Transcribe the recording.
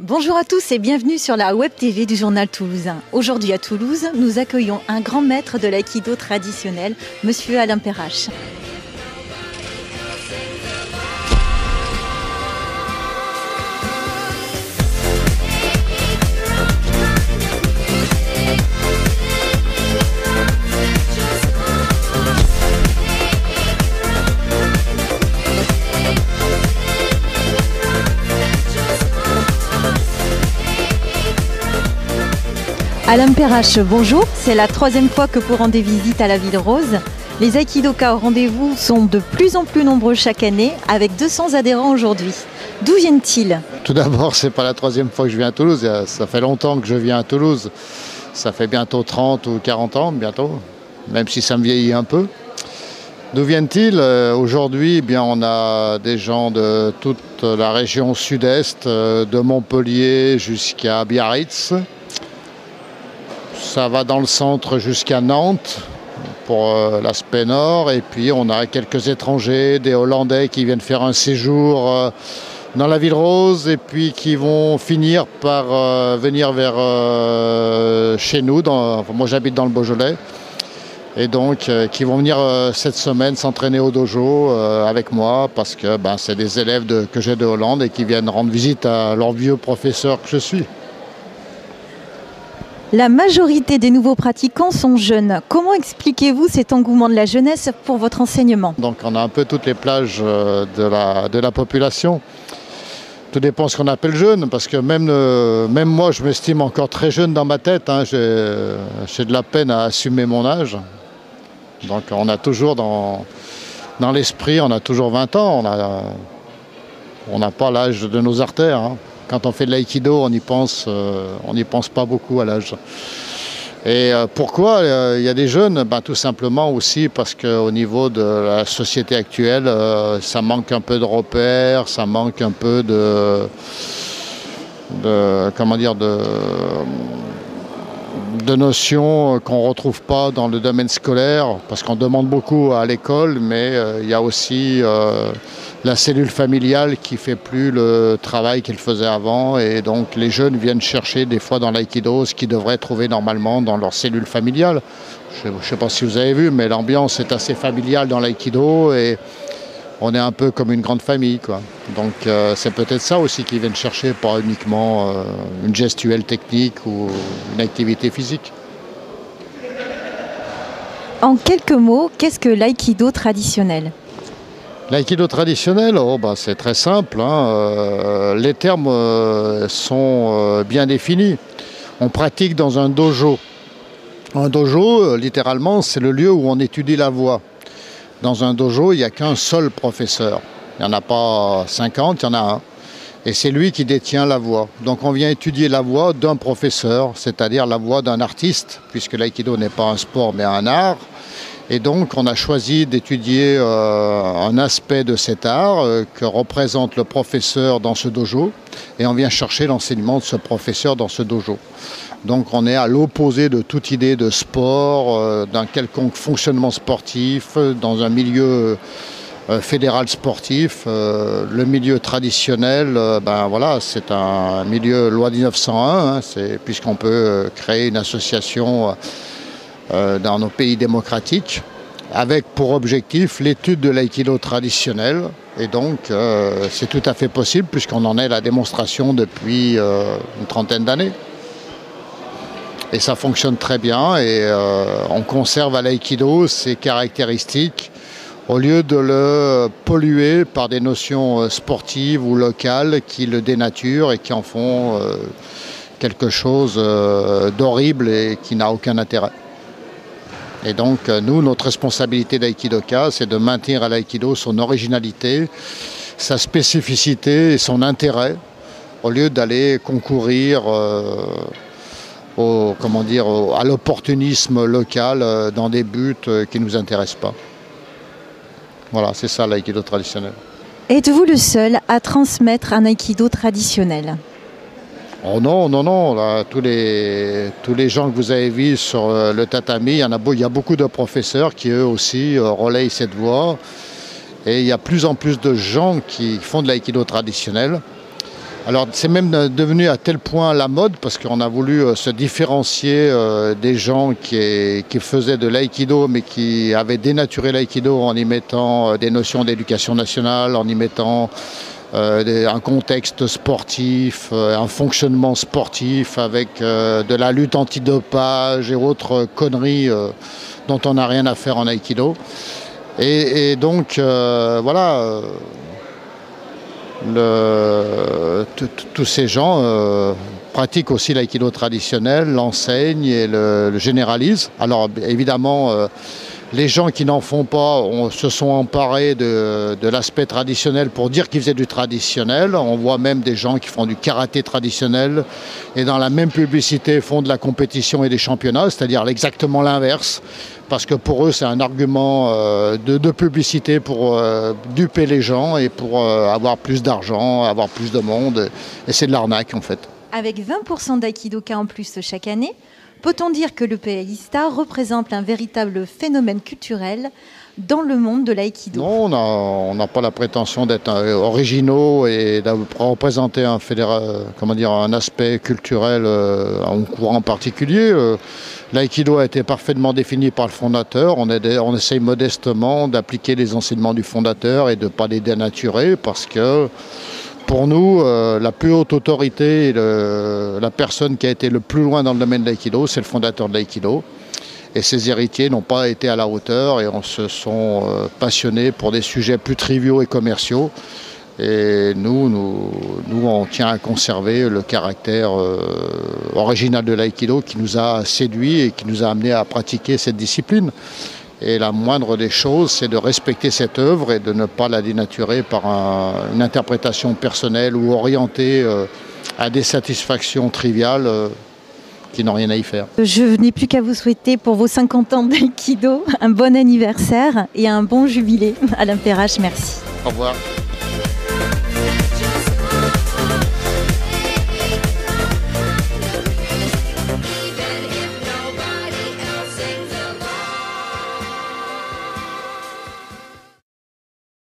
Bonjour à tous et bienvenue sur la Web TV du Journal Toulousain. Aujourd'hui à Toulouse, nous accueillons un grand maître de l'aïkido traditionnel, Monsieur Alain Perrache. Alain Perrache, bonjour. C'est la troisième fois que vous rendez visite à la Ville Rose. Les aïkidokas au rendez-vous sont de plus en plus nombreux chaque année, avec 200 adhérents aujourd'hui. D'où viennent-ils? Tout d'abord, c'est pas la troisième fois que je viens à Toulouse. Ça fait longtemps que je viens à Toulouse. Ça fait bientôt 30 ou 40 ans, bientôt, même si ça me vieillit un peu. D'où viennent-ils? Aujourd'hui, eh bien, on a des gens de toute la région sud-est, de Montpellier jusqu'à Biarritz. Ça va dans le centre jusqu'à Nantes pour l'aspect nord. Et puis on a quelques étrangers, des Hollandais qui viennent faire un séjour dans la Ville Rose et puis qui vont finir par venir vers chez nous. Moi j'habite dans le Beaujolais. Et donc qui vont venir cette semaine s'entraîner au dojo avec moi parce que c'est des élèves que j'ai de Hollande et qui viennent rendre visite à leur vieux professeur que je suis. La majorité des nouveaux pratiquants sont jeunes. Comment expliquez-vous cet engouement de la jeunesse pour votre enseignement? Donc on a un peu toutes les plages de la population. Tout dépend de ce qu'on appelle jeune, parce que même moi je m'estime encore très jeune dans ma tête. J'ai de la peine à assumer mon âge. Donc on a toujours dans l'esprit, on a toujours 20 ans. On n'a pas l'âge de nos artères. Quand on fait de l'aïkido, on n'y pense pas beaucoup à l'âge. Et pourquoi il y a des jeunes? Tout simplement aussi parce qu'au niveau de la société actuelle, ça manque un peu de repères, ça manque un peu de notions qu'on ne retrouve pas dans le domaine scolaire, parce qu'on demande beaucoup à l'école, mais il y a aussi la cellule familiale qui ne fait plus le travail qu'elle faisait avant, et donc les jeunes viennent chercher des fois dans l'aïkido ce qu'ils devraient trouver normalement dans leur cellule familiale. Je ne sais pas si vous avez vu, mais l'ambiance est assez familiale dans l'aïkido et on est un peu comme une grande famille, quoi. Donc c'est peut-être ça aussi qu'ils viennent chercher, pas uniquement une gestuelle technique ou une activité physique. En quelques mots, qu'est-ce que l'aïkido traditionnel? L'aïkido traditionnel, c'est très simple. Les termes sont bien définis. On pratique dans un dojo. Un dojo, littéralement, c'est le lieu où on étudie la voix. Dans un dojo, il n'y a qu'un seul professeur. Il n'y en a pas 50, il y en a un. Et c'est lui qui détient la voix. Donc on vient étudier la voix d'un professeur, c'est-à-dire la voix d'un artiste, puisque l'aïkido n'est pas un sport mais un art. Et donc on a choisi d'étudier un aspect de cet art que représente le professeur dans ce dojo. Et on vient chercher l'enseignement de ce professeur dans ce dojo. Donc on est à l'opposé de toute idée de sport, d'un quelconque fonctionnement sportif, dans un milieu fédéral sportif. Le milieu traditionnel, c'est un milieu loi 1901, puisqu'on peut créer une association dans nos pays démocratiques, avec pour objectif l'étude de l'aïkido traditionnel. Et donc c'est tout à fait possible, puisqu'on en est la démonstration depuis une trentaine d'années. Et ça fonctionne très bien, et on conserve à l'aïkido ses caractéristiques, au lieu de le polluer par des notions sportives ou locales qui le dénaturent et qui en font quelque chose d'horrible et qui n'a aucun intérêt. Et donc, nous, notre responsabilité d'aïkidoka, c'est de maintenir à l'aïkido son originalité, sa spécificité et son intérêt, au lieu d'aller concourir à l'opportunisme local dans des buts qui ne nous intéressent pas. Voilà, c'est ça l'aïkido traditionnel. Êtes-vous le seul à transmettre un aïkido traditionnel? Oh non, là, tous les gens que vous avez vus sur le tatami, il y a beaucoup de professeurs qui eux aussi relayent cette voie. Et il y a de plus en plus de gens qui font de l'aïkido traditionnel. Alors c'est même devenu à tel point la mode parce qu'on a voulu se différencier des gens qui faisaient de l'aïkido mais qui avaient dénaturé l'aïkido en y mettant des notions d'éducation nationale, en y mettant un contexte sportif, un fonctionnement sportif avec de la lutte antidopage et autres conneries dont on n'a rien à faire en aïkido. Et donc voilà. Tous ces gens pratiquent aussi l'aïkido traditionnel, l'enseignent et le généralisent. Alors évidemment, les gens qui n'en font pas se sont emparés de l'aspect traditionnel pour dire qu'ils faisaient du traditionnel. On voit même des gens qui font du karaté traditionnel et dans la même publicité font de la compétition et des championnats, c'est-à-dire exactement l'inverse. Parce que pour eux, c'est un argument de publicité pour duper les gens et pour avoir plus d'argent, avoir plus de monde. Et c'est de l'arnaque, en fait. Avec 20% d'aïkidoka en plus chaque année, peut-on dire que le PAI Star représente un véritable phénomène culturel dans le monde de l'aïkido? Non, on n'a pas la prétention d'être originaux et de représenter un aspect culturel en courant particulier. L'aïkido a été parfaitement défini par le fondateur. On essaye modestement d'appliquer les enseignements du fondateur et de ne pas les dénaturer parce que pour nous, la plus haute autorité, la personne qui a été le plus loin dans le domaine de l'aïkido, c'est le fondateur de l'aïkido. Et ses héritiers n'ont pas été à la hauteur et on se sont passionnés pour des sujets plus triviaux et commerciaux. Et nous, on tient à conserver le caractère original de l'aïkido qui nous a séduits et qui nous a amenés à pratiquer cette discipline. Et la moindre des choses, c'est de respecter cette œuvre et de ne pas la dénaturer par une interprétation personnelle ou orientée à des satisfactions triviales qui n'ont rien à y faire. Je n'ai plus qu'à vous souhaiter pour vos 50 ans d'aïkido un bon anniversaire et un bon jubilé. Alain Perrache, merci. Au revoir.